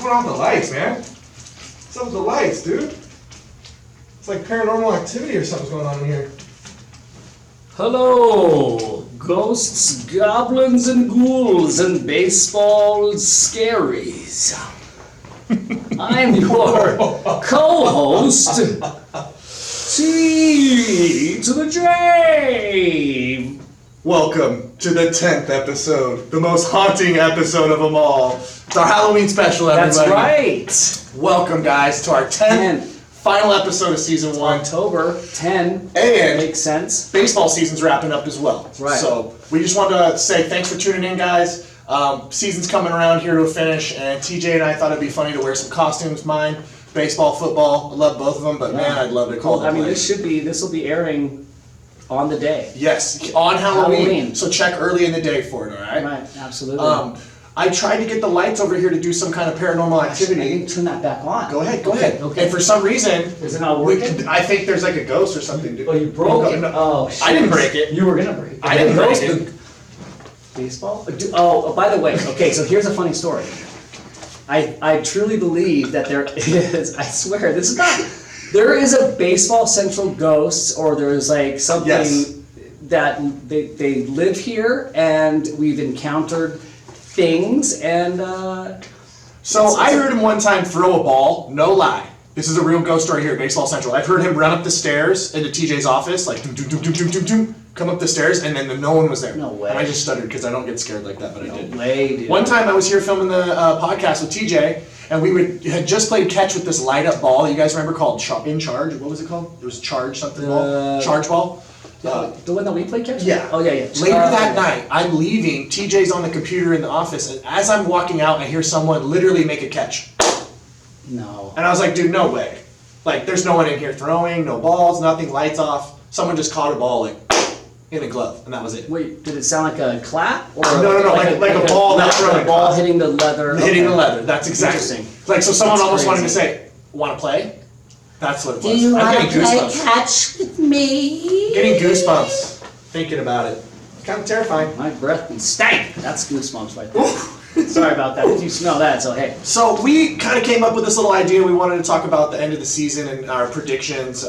going on with the lights, man? What's up with the lights, dude? It's like paranormal activity or something's going on in here. Hello, ghosts, goblins, and ghouls, and baseball scaries. I'm your co-host, T to the J. Welcome to the 10th episode, the most haunting episode of them all. It's our Halloween special, everybody. That's right. Welcome, guys, to our 10th final episode of season 1. October 10. And makes sense. Baseball season's wrapping up as well. Right. So we just wanted to say thanks for tuning in, guys. Season's coming around here to a finish, and TJ and I thought it'd be funny to wear some costumes. Mine, baseball, football. I love both of them, but man, I'd love to call them. I mean, this will be airing on the day. Yes, on Halloween. So check early in the day for it, all right? Right, absolutely. I tried to get the lights over here to do some kind of paranormal activity. I didn't turn that back on. Go ahead. Okay. And for some reason, is it not working? I think there's like a ghost or something. Oh, you broke it. No. Oh, shit. I didn't break it. You were gonna break it. I didn't break it. Baseball? Oh, by the way, okay, so here's a funny story. I truly believe that there is, I swear, this is not, there is a Baseball Central ghost, or there's like something that they live here, and we've encountered things, and So I heard him one time throw a ball, no lie. This is a real ghost story here at Baseball Central. I've heard him run up the stairs into TJ's office, like doom, doom, doom, doom, doom, doom, doom, come up the stairs, and then no one was there. No way. And I just stuttered because I don't get scared like that, but I did. No way, dude. One time I was here filming the podcast with TJ, and we had just played catch with this light up ball. You guys remember called In Charge? What was it called? It was Charge something ball? Charge ball? The one that we played catch? Yeah. Oh, yeah. Later that night, I'm leaving. TJ's on the computer in the office, and as I'm walking out, I hear someone literally make a catch. No. And I was like, dude, no way. Like, there's no one in here throwing, no balls, nothing, lights off. Someone just caught a ball, like, in a glove, and that was it. Wait, did it sound like a clap? Or No, like a ball that's throwing. A ball hitting the leather. Hitting the leather, that's exactly. Interesting. Like, so someone That's almost wanted to crazy. say, want to play? That's what it was. Do you I'm want to getting play goosebumps. catch with me? Getting goosebumps thinking about it. Kind of terrifying. My breath stank. That's goosebumps right there. Sorry about that. If you smell that, so hey. So we kind of came up with this little idea. We wanted to talk about the end of the season and our predictions.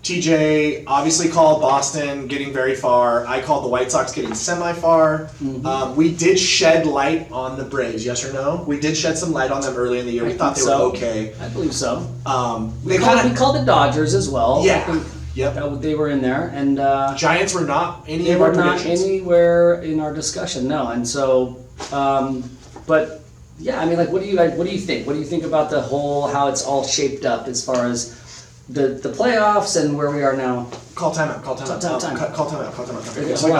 TJ obviously called Boston getting very far. I called the White Sox getting semi-far. Mm-hmm. We did shed light on the Braves, yes or no? We did shed some light on them early in the year. We thought they were okay. I believe so. We We called the Dodgers as well. Yeah. I think Yep. they were in there, and Giants were not any they of our were not predictions. anywhere in our discussion. No, and so, but yeah, I mean, like, what do you think? What do you think about the whole how it's all shaped up as far as the playoffs and where we are now? Call timeout. Call timeout. Call timeout. Okay, hold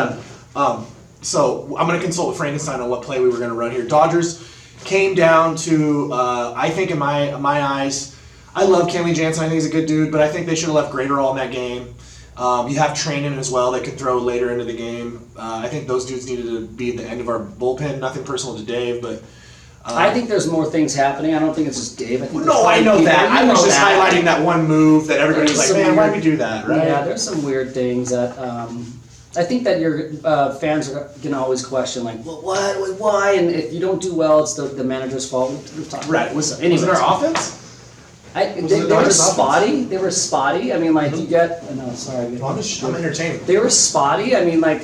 on. So I'm going to consult with Frankenstein on what play we were going to run here. Dodgers came down to, I think in my eyes, I love Kenley Jansen. I think he's a good dude, but I think they should have left Graterol in that game. You have Trainin as well that could throw later into the game. I think those dudes needed to be at the end of our bullpen. Nothing personal to Dave, but... I think there's more things happening. I don't think it's just Dave. I think No, I know that. I was just highlighting that one move that everybody was like, man, why did we do that, right? Yeah, there's some weird things that I think that your fans are going to always question, like, well, what, why? And if you don't do well, it's the manager's fault. We've talked Right. about Was this. it our offense? They were Dodgers' spotty. They were spotty. I mean, like, you get... No, sorry. I'm entertaining. They were spotty. I mean, like,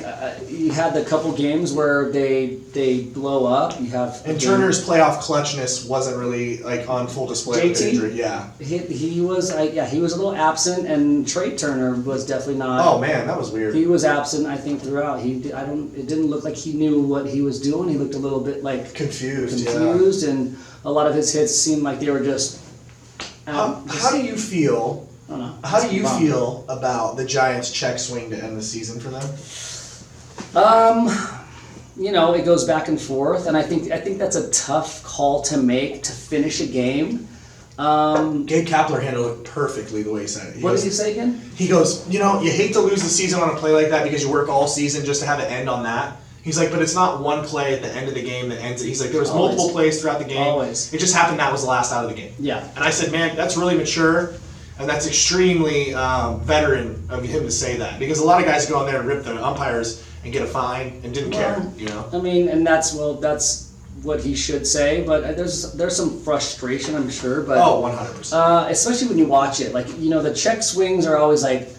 you had the couple games where they blow up. You have... And Turner's playoff clutchness wasn't really like on full display with JT? injury. Yeah. He was he was a little absent, and Trey Turner was definitely not. Oh man, that was weird. He was absent, I think, throughout. It didn't look like he knew what he was doing. He looked a little bit like Confused, and a lot of his hits seemed like they were just. How do you feel? I don't know. How do you feel about the Giants' check swing to end the season for them? It goes back and forth, and I think that's a tough call to make to finish a game. Gabe Kapler handled it perfectly the way he said it. What did he say again? He goes, you hate to lose the season on a play like that because you work all season just to have it end on that. He's like, but it's not one play at the end of the game that ends it. He's like, there was multiple plays throughout the game. Always. It just happened that was the last out of the game. Yeah. And I said, man, that's really mature, and that's extremely veteran of him to say that. Because a lot of guys go in there and rip the umpires and get a fine and didn't care, I mean, and that's what he should say, but there's some frustration, I'm sure. But 100%. especially when you watch it, like the check swings are always like.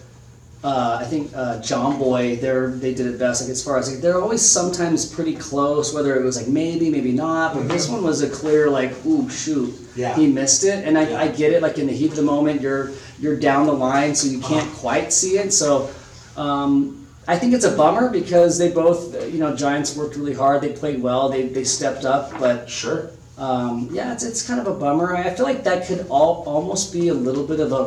I think John Boy, they did it best. Like as far as like, they're always sometimes pretty close. Whether it was like maybe not, but this one was a clear like, ooh shoot, he missed it. And I get it. Like in the heat of the moment, you're down the line, so you can't quite see it. So I think it's a bummer because they both, Giants worked really hard. They played well. They stepped up, but Sure. It's kind of a bummer. I feel like that could almost be a little bit of a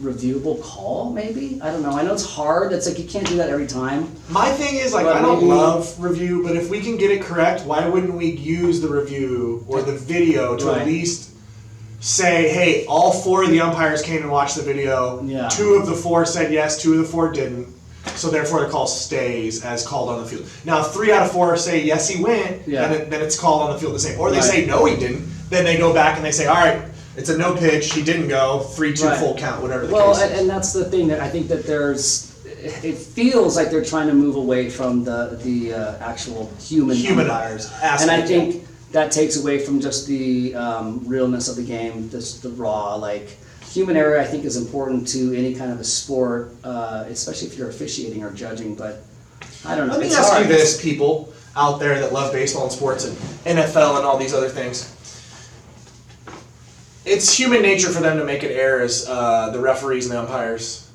reviewable call, maybe. I don't know. I know it's hard. It's like you can't do that every time. My thing is like But I don't maybe- love review, but if we can get it correct, why wouldn't we use the review or the video to Right. at least say, hey, all 4 of the umpires came and watched the video. Yeah. 2 of the 4 said yes, 2 of the 4 didn't. So therefore the call stays as called on the field. Now if 3 out of 4 say yes he went, Yeah. then it's called on the field the same. Or they Right. say no he didn't, then they go back and they say, all right, it's a no pitch, he didn't go, 3-2 Right. full count, whatever the Well, case is. and that's the thing that I think that it feels like they're trying to move away from the actual human umpires, and I aspect, think that takes away from just the realness of the game, just the raw like. Human error, I think, is important to any kind of a sport, especially if you're officiating or judging. But I don't know. Let me It's ask hard. you this, people out there that love baseball and sports and NFL and all these other things. It's human nature for them to make it errors, the referees and the umpires.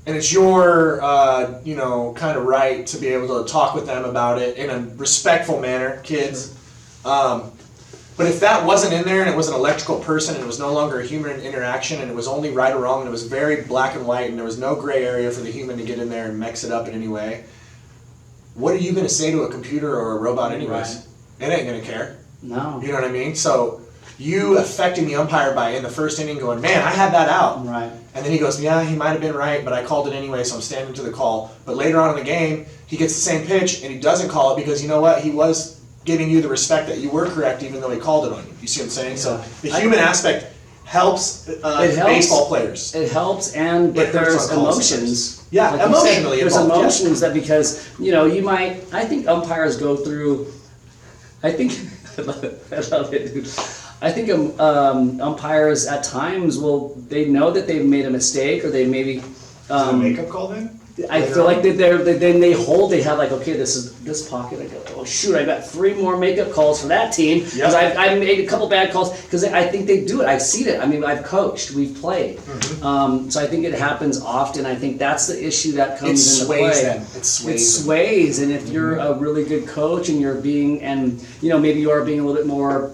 And it's your, kind of right to be able to talk with them about it in a respectful manner, kids. But if that wasn't in there and it was an electrical person and it was no longer a human interaction and it was only right or wrong and it was very black and white and there was no gray area for the human to get in there and mix it up in any way, what are you going to say to a computer or a robot anyways? Right. It ain't going to care. No. You know what I mean? So you affecting the umpire by in the first inning going, man, I had that out. Right. And then he goes, yeah, he might have been right, but I called it anyway, so I'm standing to the call. But later on in the game, he gets the same pitch and he doesn't call it because you know what? He was giving you the respect that you were correct even though he called it on you. You see what I'm saying? So the human aspect helps, baseball players. It helps, but It hurts there's on calls emotions. sometimes. Yeah, Like you emotionally said, there's involved, yeah. emotions that because you might. I think umpires go through. I think I love it, dude. I think umpires at times they know that they've made a mistake or they maybe. Is it a makeup call then? I feel like then they have like, okay, this pocket. I go, oh shoot, I got 3 more makeup calls for that team because Yep. I made a couple bad calls because I think they do it. I've seen it. I mean, I've coached, we've played, so I think it happens often. I think that's the issue that comes into play. It sways. It sways, and if you're a really good coach and maybe you are being a little bit more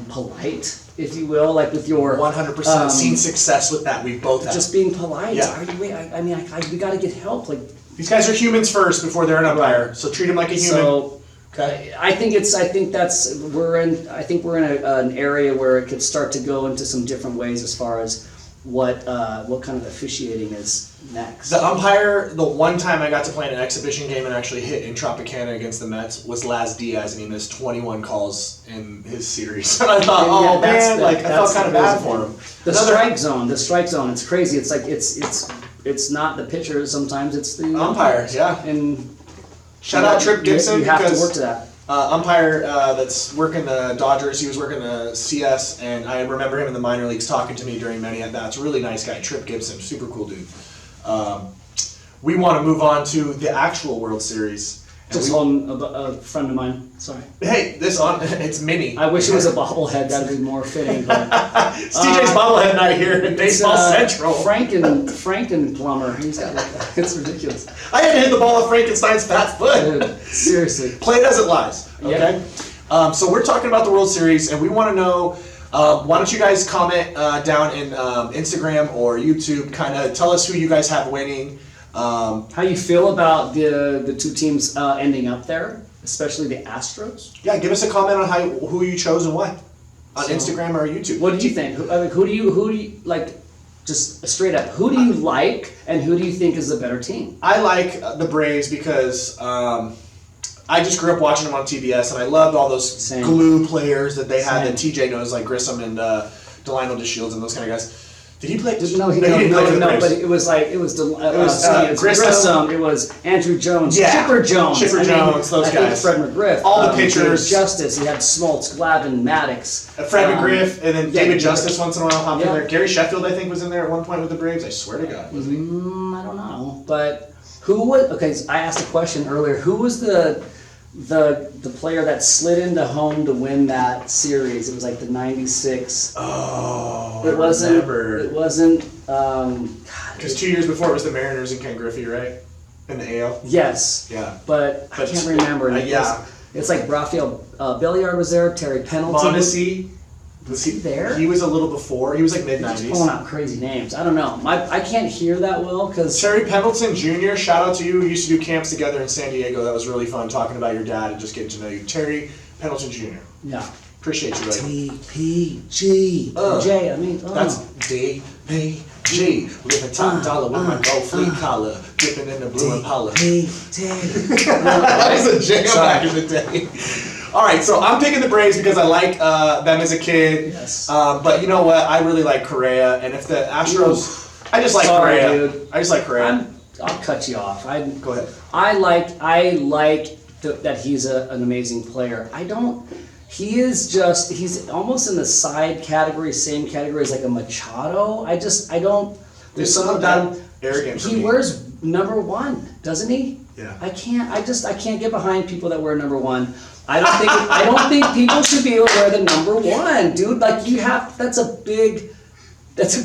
polite, if you will, like with your 100% seen success with that. We both have. just being polite. Yeah. We got to get help. Like These guys are humans first before they're an umpire, so treat them like a human. so. Okay. I think we're in an area where it could start to go into some different ways as far as what kind of officiating is next. The umpire, the one time I got to play in an exhibition game and actually hit in Tropicana against the Mets was Laz Diaz, and he missed 21 calls in his series. And I thought, Yeah, that's man, I felt kind of bad for him. The strike zone, it's crazy. It's like it's not the pitcher sometimes, it's the Umpire, yeah. And Shout out Trip Gibson You have to because work to that. umpire that's working the Dodgers, he was working the CS, and I remember him in the minor leagues talking to me during many at-bats. Really nice guy, Trip Gibson, super cool dude. We want to move on to the actual World Series. And Just on a friend of mine. Sorry. Hey, it's Minnie. I wish it was a bobblehead. That'd be more fitting. But It's TJ's bobblehead night here in Baseball Central. Franken plumber. He's got it's ridiculous. I had to hit the ball with Frankenstein's fat foot. Dude, seriously. Play it as it lies. Okay. So we're talking about the World Series, and we want to know. Why don't you guys comment down in Instagram or YouTube? Kind of tell us who you guys have winning. How you feel about the 2 teams ending up there, especially the Astros? Yeah, give us a comment on who you chose and why on So, Instagram or YouTube. What do you think? Who do you like? Just straight up, who do you like, and who do you think is the better team? I like the Braves because I just grew up watching them on TBS, and I loved all those glue players that they had that TJ knows, like Grissom and Delino DeShields and those kind of guys. Did he play? No, didn't play for the Braves. but it was Grissom. It was Andrew Jones, Yeah. Chipper Jones, those I guys. think Fred McGriff, All the pitchers. David Justice. He had Smoltz, Glavine, Maddox, Fred McGriff, and then David yeah. Justice once in a while popped in Yeah. there. Gary Sheffield, I think, was in there at one point with the Braves. I swear to God. Was he? I don't know, but who was? Okay, so I asked a question earlier. Who was the player that slid into home to win that series? It was like the '96. Oh, It wasn't. remember. It wasn't. Because 2 years before it was the Mariners and Ken Griffey, right? In the AL. Yes. Yeah. But I can't remember. Yeah. It's like Rafael Belliard was there. Terry Pendleton. Mondesi. Was he there? He was a little before. He was like mid Just '90s. pulling out crazy names. I don't know. I can't hear that well because. Terry Pendleton Jr., shout out to you. We used to do camps together in San Diego. That was really fun talking about your dad and just getting to know you. Terry Pendleton Jr. Yeah. Appreciate you, buddy. TPG. J. I mean. That's DPG. Living top dollar with my gold fleet collar. Dipping in the blue Impala. That was a jam back in the day. All right, so I'm picking the Braves because I like them as a kid. Yes. But you know what? I really like Correa, and if the Astros, I just like Sorry, Correa. dude. I just like Correa. I'll cut you off. Go ahead. I like that he's an amazing player. He is he's almost in the side category, same category as like a Machado. There's something about him. Arrogant for He me. wears number 1, doesn't he? Yeah. I can't get behind people that wear number 1. I don't think people should be able to wear the number 1, dude. Like that's a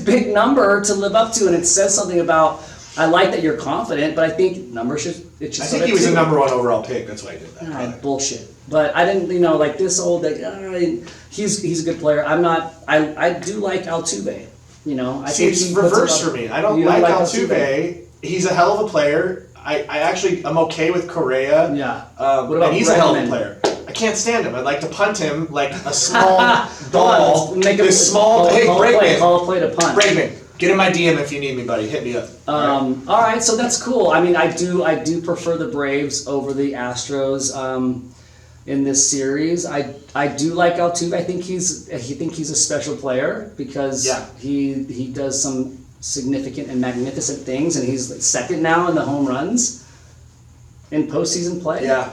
big number to live up to, and it says something about. I like that you're confident, but I think number should. It should. I think he was a number 1 overall pick. That's why I did that. Bullshit. But I didn't, like this old. He's a good player. I'm not. I do like Altuve. I See, think it's he puts reverse it up- for me. I don't You like Altuve. He's a hell of a player. I'm okay with Correa. Yeah. What about and he's a hell of a Bregman? player. I can't stand him. I'd like to punt him like a small doll. Make This small. Hey, call a Bregman. play to punt. Bregman, get in my DM if you need me, buddy. Hit me up. All right, so that's cool. I mean, I do prefer the Braves over the Astros in this series. I do like Altuve. I think he's a special player because he does some significant and magnificent things, and he's second now in the home runs in postseason play. Yeah.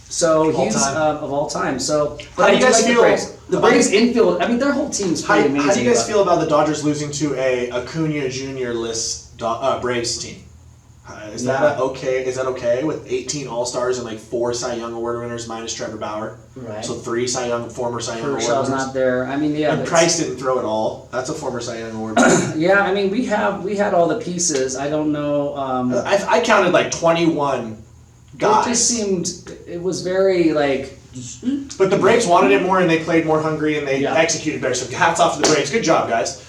So Of all he's time. of all time. So, How but do I you do guys like feel the Braves. The about- Braves infield. I mean, their whole team's How, pretty amazing. how do you guys but- feel about the Dodgers losing to a Acuna Jr. list Braves team? Is that okay? Is that okay with 18 All-Stars and like 4 Cy Young Award winners minus Trevor Bauer? Right. So 3 former Cy Young Award Kershaw's winners. not there. I mean, yeah. And that's- Price didn't throw it all. That's a former Cy Young Award winner. Yeah, I mean, we had all the pieces. I don't know. I counted like 21 guys. It just seemed it was very like. But the Braves wanted it more, and they played more hungry, and they Yeah. executed better. So hats off to the Braves. Good job, guys.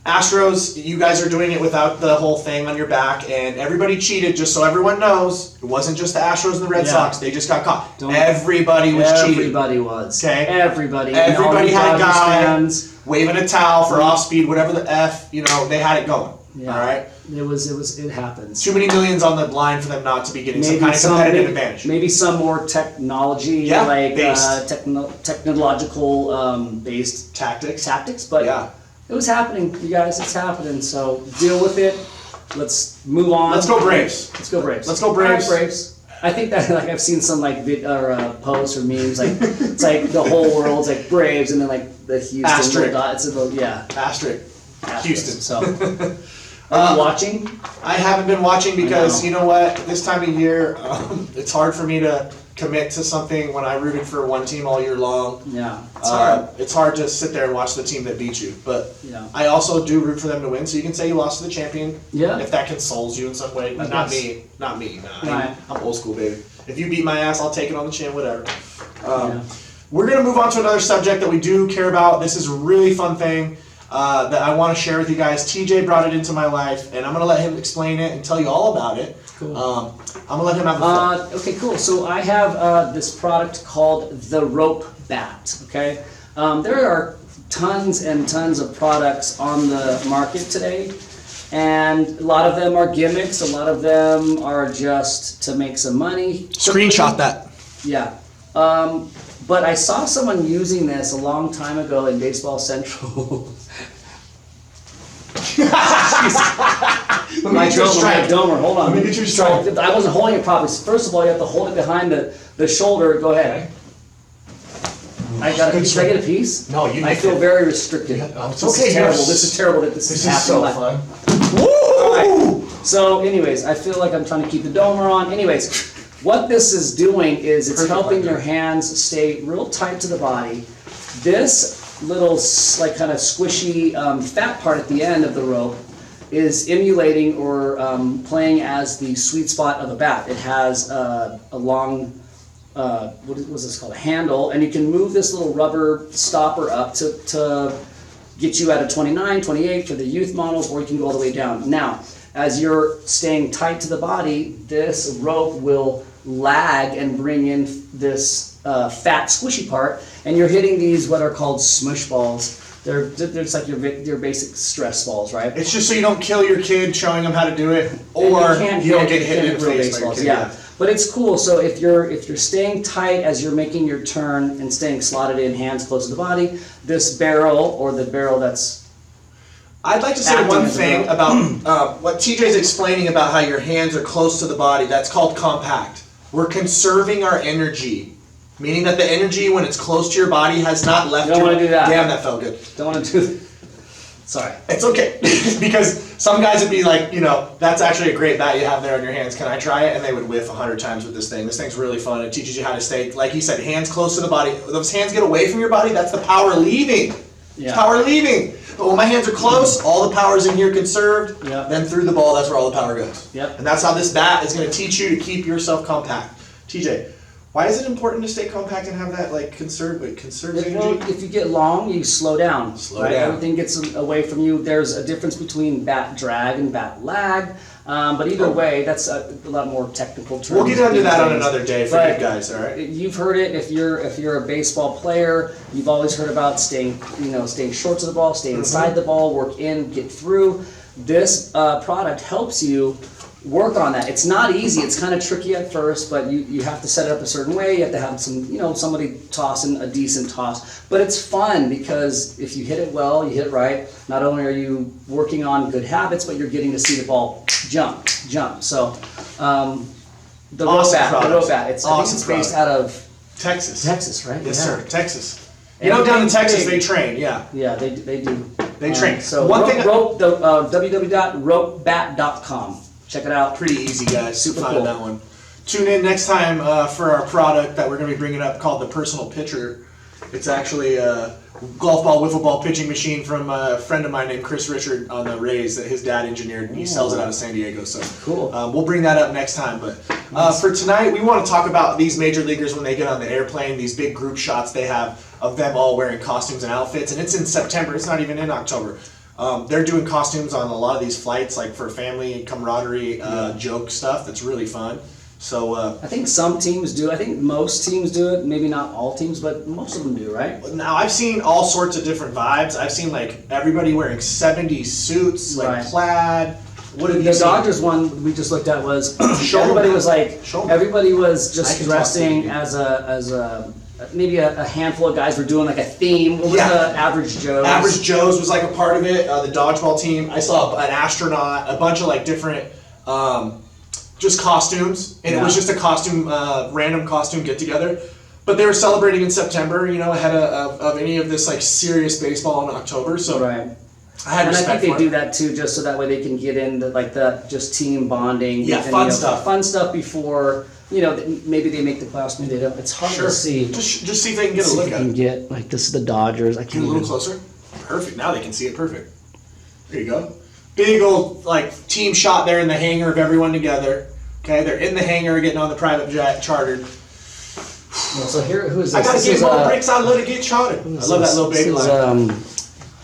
Astros, you guys are doing it without the whole thing on your back, and everybody cheated. Just so everyone knows, it wasn't just the Astros and the Red Yeah. Sox. They just got caught. Don't- Everybody was cheating. Everybody was. Okay. Everybody. Everybody And all had a the Dodgers guy fans. waving a towel for off speed, whatever the F. They had it going. Yeah. All right. It happens. Too many millions on the line for them not to be getting some kind of competitive advantage. Maybe some more technology, Yeah, like based. technological based Tactics. but Yeah. it was happening, you guys. It's happening. So deal with it. Let's move on. Let's go Braves. Let's go Braves. Let's go Braves. All right, Braves. I think that I've seen some posts or memes it's like the whole world's like Braves and then like the Houston Asterisk. It's Asterisk. Houston. So are you watching? I haven't been watching because I know. you know what? This time of year, it's hard for me to commit to something when I rooted for one team all year long. Yeah, it's hard. It's hard to sit there and watch the team that beat you. But Yeah. I also do root for them to win, so you can say you lost to the champion. Yeah. If that consoles you in some way. But not guess. me. Not me. Nah, Right. I'm old school, baby. If you beat my ass, I'll take it on the chin, whatever. Yeah. We're going to move on to another subject that we do care about. This is a really fun thing that I want to share with you guys. TJ brought it into my life, and I'm going to let him explain it and tell you all about it. Cool. I'm going to let him have the fun. Okay, cool. So I have this product called the Rope Bat. Okay, there are tons and tons of products on the market today, and a lot of them are gimmicks. A lot of them are just to make some money. Screenshot that. Yeah. But I saw someone using this a long time ago in Baseball Central. My domer, hold on. Let me get your strike. I wasn't holding it properly. First of all, you have to hold it behind the shoulder. Go ahead. I got a piece. Did I get a piece? No, you I did. feel very restricted. Oh, it's This okay. is terrible. This is terrible that this is so happening. fun. All right. So, anyways, I feel like I'm trying to keep the domer on. Anyways, what this is doing is it's helping your hands stay real tight to the body. This little like kind of squishy fat part at the end of the rope is emulating or playing as the sweet spot of a bat. It has a long, what was this called, a handle, and you can move this little rubber stopper up to get you at a 29, 28 for the youth models, or you can go all the way down. Now, as you're staying tight to the body, this rope will lag and bring in this fat squishy part, and you're hitting these what are called smush balls. They're just like your basic stress balls, right? It's just so you don't kill your kid showing them how to do it, or you don't get hit in the face by your kid. Yeah. But it's cool. So if you're staying tight as you're making your turn and staying slotted in, hands close to the body, this barrel or the barrel that's I'd like to say acting one as a thing barrel. about what TJ's explaining about how your hands are close to the body. That's called compact. We're conserving our energy, meaning that the energy when it's close to your body has not left. You don't want to do that. Damn, that felt good. Don't want to do. Sorry. It's okay because some guys would be like, that's actually a great bat you have there on your hands. Can I try it? And they would whiff 100 times with this thing. This thing's really fun. It teaches you how to stay, like he said, hands close to the body. When those hands get away from your body, that's the power leaving. Yeah. It's power leaving. But when my hands are close, all the power's in here conserved. Yep. Then through the ball, that's where all the power goes. Yep. And that's how this bat is going to teach you to keep yourself compact. TJ, why is it important to stay compact and have that conserved energy? Well, if you get long, you slow down. Slow right? down. Everything gets away from you. There's a difference between bat drag and bat lag. But either way, that's a lot more technical terms. We'll get into that on these days. another day for But you guys, all right? You've heard it. If you're a baseball player, you've always heard about staying short to the ball, stay inside the ball, work in, get through. This product helps you work on that. It's not easy. It's kind of tricky at first, but you have to set it up a certain way. You have to have somebody tossing a decent toss. But it's fun because if you hit it well, you hit it right, not only are you working on good habits, but you're getting to see the ball jump. So the Awesome rope bat. I think it's based out of Texas, right? Yes, Yeah. sir. Texas. And down in it's Texas, big. they train. Yeah, Yeah, they do. they train. So one thing, www.ropebat.com. Check it out. pretty easy, guys. Super to find cool. that one. Tune in next time for our product that we're going to be bringing up called the Personal Pitcher. It's actually a golf ball, wiffle ball pitching machine from a friend of mine named Chris Richard on the Rays that his dad engineered, and he sells it out of San Diego. So Cool. We'll bring that up next time. But for tonight, we want to talk about these major leaguers when they get on the airplane, these big group shots they have of them all wearing costumes and outfits. And it's in September. It's not even in October. They're doing costumes on a lot of these flights, like for family camaraderie joke stuff. That's really fun. So I think some teams do. I think most teams do it. Maybe not all teams, but most of them do, right? now I've seen all sorts of different vibes. I've seen everybody wearing 70s suits, Right. plaid. What have you The seen? Dodgers one we just looked at was Show 'em everybody that. was Show 'em. everybody was I just can talk to dressing you. as a maybe a handful of guys were doing like a theme. What was Yeah. the Average Joe's? Average Joe's was a part of it. The dodgeball team. I saw an astronaut, a bunch of different just costumes, and it was Yeah. just a costume, random costume get together. But they were celebrating in September, ahead of any of this serious baseball in October. So Right. I had And I respect think for they it. do that too, just so that way they can get in the just team bonding. Yeah, and, fun stuff. Fun stuff before maybe they make the playoffs, maybe they don't. It's hard Sure. to see. Just see if they can get a See look if you at can it. get this is the Dodgers. I Get a can't little even. closer. Perfect. Now they can see it perfect. There you go. Big old team shot there in the hangar of everyone together. Okay, they're in the hangar getting on the private jet chartered. Well, so here, who is this? I gotta This get is, more bricks. I let it get chartered. I love that little baby This is line.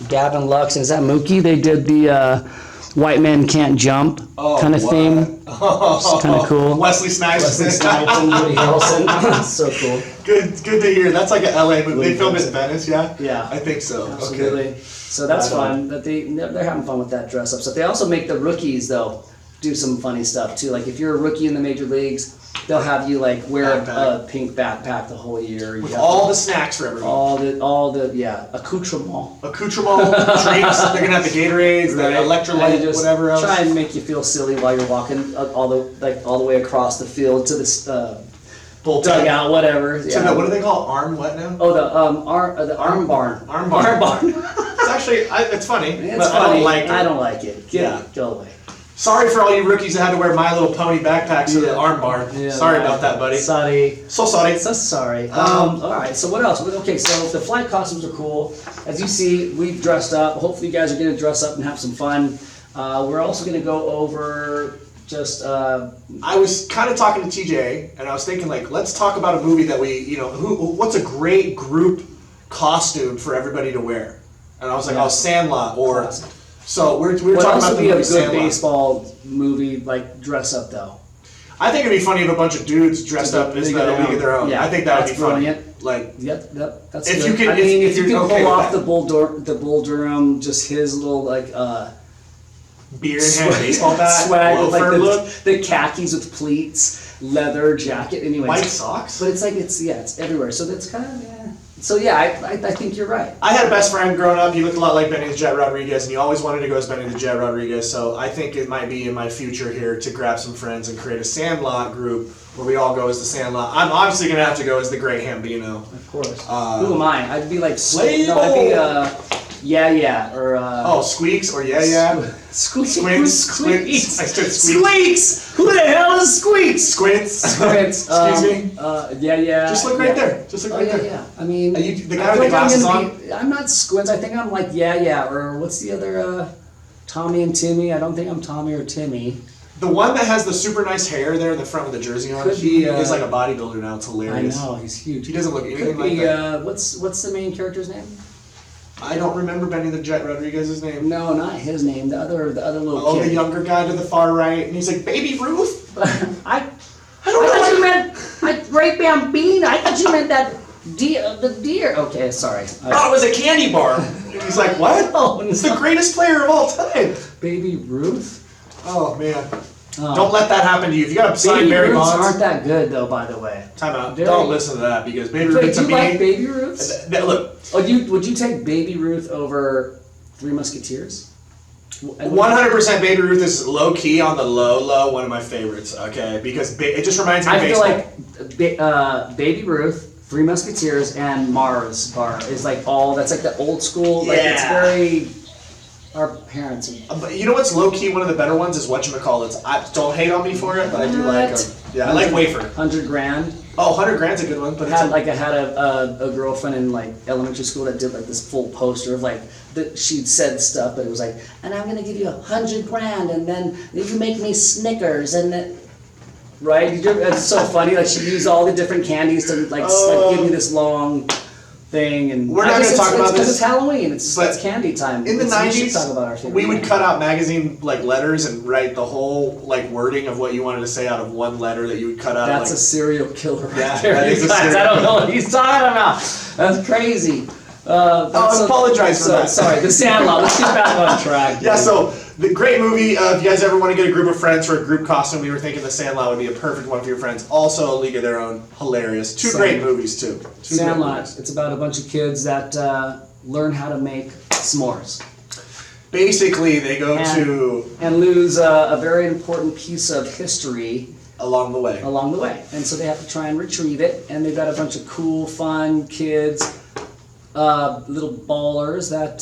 Gavin Lux, and is that Mookie? They did the White Men Can't Jump kind of what? theme. Oh, kinda cool. Wesley Snipes. Wesley Snipes and Woody Harrelson. So cool. Good to hear. That's like an LA movie. They filmed it in Venice, yeah? Yeah. I think so. Absolutely. Okay. So that's Right on. fun. That they're having fun with that dress up stuff. They also make the rookies though. do some funny stuff too. Like if you're a rookie in the major leagues, they'll have you like wear a pink backpack the whole year. With all the snacks for everyone. All the accoutrement. Drinks. They're gonna have the Gatorades, the electrolyte, whatever else. Try and make you feel silly while you're walking all the way across the field to this dugout, whatever. To the, what do they call it? Arm what now? Oh, the arm barn. Arm barn. It's actually, it's funny, but I don't like it. I don't like it. Go away. Sorry for all you rookies that had to wear My Little Pony backpacks to the arm barn. Yeah, sorry about that, buddy. Sorry. So sorry. So sorry. All right, so what else? Okay, so the flight costumes are cool. As you see, we've dressed up. Hopefully you guys are going to dress up and have some fun. We're also going to go over just... I was kind of talking to TJ, and I was thinking, like, let's talk about a movie that we, what's a great group costume for everybody to wear? And I was like, Sandlot, or... Classic. So we're talking What else about would the be a movie good Sandlot. baseball movie, like, dress up, though? I think it'd be funny if a bunch of dudes dressed up as the League of Their Own. Yeah, I think that would be brilliant. funny. Like, Yep, that's if good. you can- I mean, if if you you're can okay pull with off that. the Bull Durham, just his little, like, beer in hand baseball bat, swag with loafer like look, the khakis with pleats, leather jacket. Anyways, white socks. but it's like it's everywhere. So that's kind of So yeah, I think you're right. I had a best friend growing up. He looked a lot like Benny the Jet Rodriguez, and he always wanted to go as Benny the Jet Rodriguez. So I think it might be in my future here to grab some friends and create a Sandlot group where we all go as the Sandlot. I'm obviously gonna have to go as the Great Hambino. Of course. Who am I? I'd be like Slay no, I'd be or Squeaks or yeah. Squeaks. Squints. I said Squeaks. Squeaks. Who the hell is Squeaks? Squints. Squints. Excuse me. Yeah. Just look right there. Just look right there. Yeah. I mean, Are you the I guy feel with the like glasses on? I'm not Squints. I think I'm like or what's the other Tommy and Timmy? I don't think I'm Tommy or Timmy. The one that has the super nice hair there in the front with the jersey on. Could He be, is like a bodybuilder now. It's hilarious. I know, he's huge. He doesn't look anything Could like be, that. what's the main character's name? I don't remember Benny the Jet Rodriguez's name. No, not his name. The other little Oh, kid. the younger guy to the far right, and he's like, "Baby Ruth." I I thought you meant Great Bambino. I thought you meant that deer, the deer. Okay, sorry. Oh, it was a candy bar. And he's like, "What? Oh, It's the greatest player of all time." Baby Ruth. Oh man, Oh. don't let that happen to you. If you got to sign Baby Barry Ruths Bonds, aren't that good though, by the way. time out. Very- Don't listen to that because Baby Wait, Ruth do to you like me. Baby Ruths? Look, Would you take Baby Ruth over Three Musketeers? 100% Baby Ruth is low key on the low. One of my favorites. Okay, because it just reminds me of I feel baseball. like Baby Ruth, Three Musketeers, and Mars Bar is like that's like the old school. Like it's Yeah. very our parents. But you know what's low key one of the better ones is whatchamacallits. Don't hate on me for it, but I do like them. Yeah, I like Wafer. 100 Grand. Oh, 100 Grand's a good one, but it's I had a girlfriend in like elementary school that did like this full poster of like she'd said stuff, but it was like, and I'm gonna give you 100 grand, and then you make me Snickers, and then. Right? It's so funny. Like she used all the different candies to like give me this long thing, and We're not gonna talk about because this, it's Halloween. It's but candy time. in the We should 90s, talk about our favorite we would candy. cut out magazine like letters and write the whole like wording of what you wanted to say out of one letter that you would cut out. That's like, a serial killer right Yeah, there. that is you a guys. serial I don't know what he's talking about. That's crazy. I apologize for that. Sorry, The Sandlot. Let's get back on track. Yeah, so the great movie. If you guys ever want to get a group of friends for a group costume, we were thinking The Sandlot would be a perfect one for your friends. Also, A League of Their Own, hilarious. Two great movies too. Two great Sandlot. movies. It's about a bunch of kids that learn how to make s'mores Basically, they go to and lose a very important piece of history along the way. along the way, and so they have to try and retrieve it. And they've got a bunch of cool, fun kids, little ballers that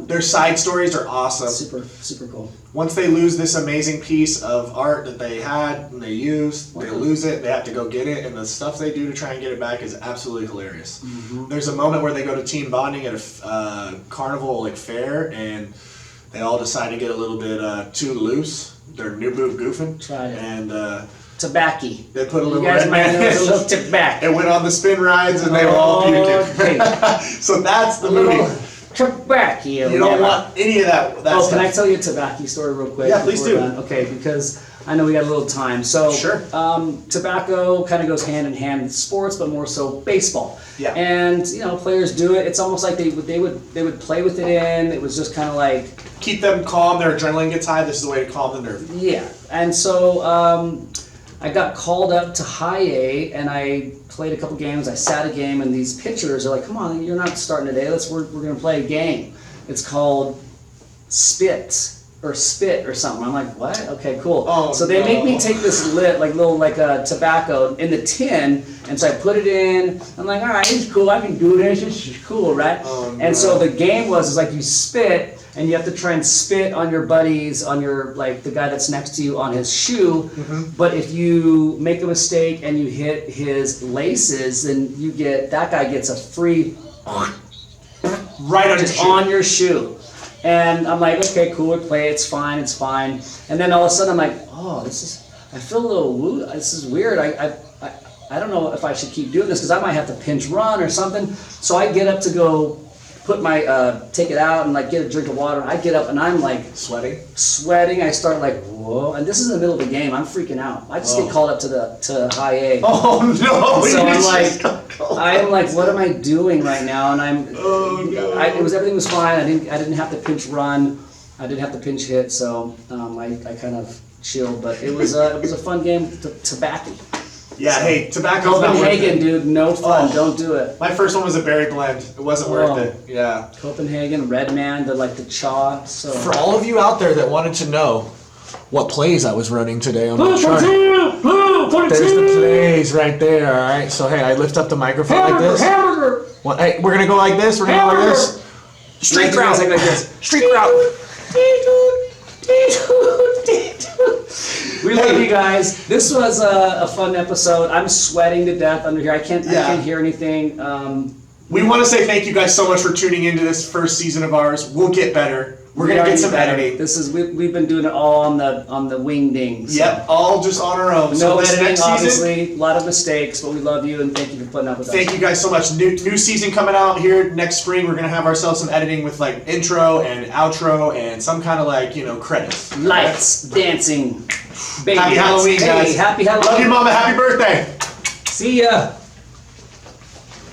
Their side stories are awesome. super cool. Once they lose this amazing piece of art that they had and they used, they lose it, they have to go get it, and the stuff they do to try and get it back is absolutely hilarious. Mm-hmm. There's a moment where they go to team bonding at a carnival like fair, and they all decide to get a little bit too loose. They're new boot goofing. Tried it. And Tobacco. they put a little You guys red might man know it's a little tobacco. It went on the spin rides and they all puked Okay. it. So that's the A little movie. tobacco. You don't want any of that Oh, stuff. can I tell you a tobacco story real quick? Yeah, please before we're do. done? Okay, because I know we got a little time. So Sure. Tobacco kind of goes hand in hand with sports, but more so baseball. Yeah. And players do it. It's almost like they would play with it in. It was just kind of like Keep them calm. Their adrenaline gets high. This is the way to calm the nerve. yeah. And so I got called up to high A, and I played a couple games. I sat a game, and these pitchers are like, "Come on, you're not starting today. We're gonna play a game. It's called Spit or something." I'm like, "What? Okay, cool." Oh, so they make me no. take this little tobacco in the tin, and so I put it in. I'm like, "All right, it's cool. I can do this. This is cool, right?" Oh, And so no. the game was like you spit. And you have to try and spit on your buddies, on your the guy that's next to you on his shoe. Mm-hmm. But if you make a mistake and you hit his laces, then that guy gets a free Right on your just shoe. on your shoe. And I'm like, okay, cool, we play, it's fine. And then all of a sudden I'm like, oh, I feel a little woo. This is weird. I don't know if I should keep doing this because I might have to pinch run or something. So I get up to go put my take it out and get a drink of water. I get up and I'm like sweating. I start like whoa, and this is in the middle of the game. I'm freaking out. I just get called up to high A. Oh no! So You I'm just got called. I'm like, what am I doing right now? And Oh no! everything was fine. I didn't have to pinch run. I didn't have to pinch hit. So I kind of chilled. But it was a fun game. Tobacco. Yeah. Hey, tobacco's not worth Copenhagen, it. dude, no fun. Oh. Don't do it. My first one was a berry blend. It wasn't worth it. Yeah. Copenhagen, Red Man, the chaw. So For all of you out there that wanted to know what plays I was running today on my chart, there's the plays right there. All right. So hey, I lift up the microphone like this. Hamburger! Well, hey, we're gonna go like this. We're gonna go like this. Street route. Like this. Street route. We love you guys. This was a fun episode. I'm sweating to death under here. I can't hear anything. We want to say thank you guys so much for tuning into this first season of ours. We'll get better. We're gonna get some editing. This is we've been doing it all on the wing dings. Yep, all just on our own. No So this editing, next season, obviously. A lot of mistakes, but we love you and thank you for putting up with us. thank you guys so much. New season coming out here next spring. We're gonna have ourselves some editing with intro and outro and some kind of credits. Lights, dancing, baby Happy lights. Halloween, guys. Hey, happy Halloween. Love you, mama. Happy birthday. See ya.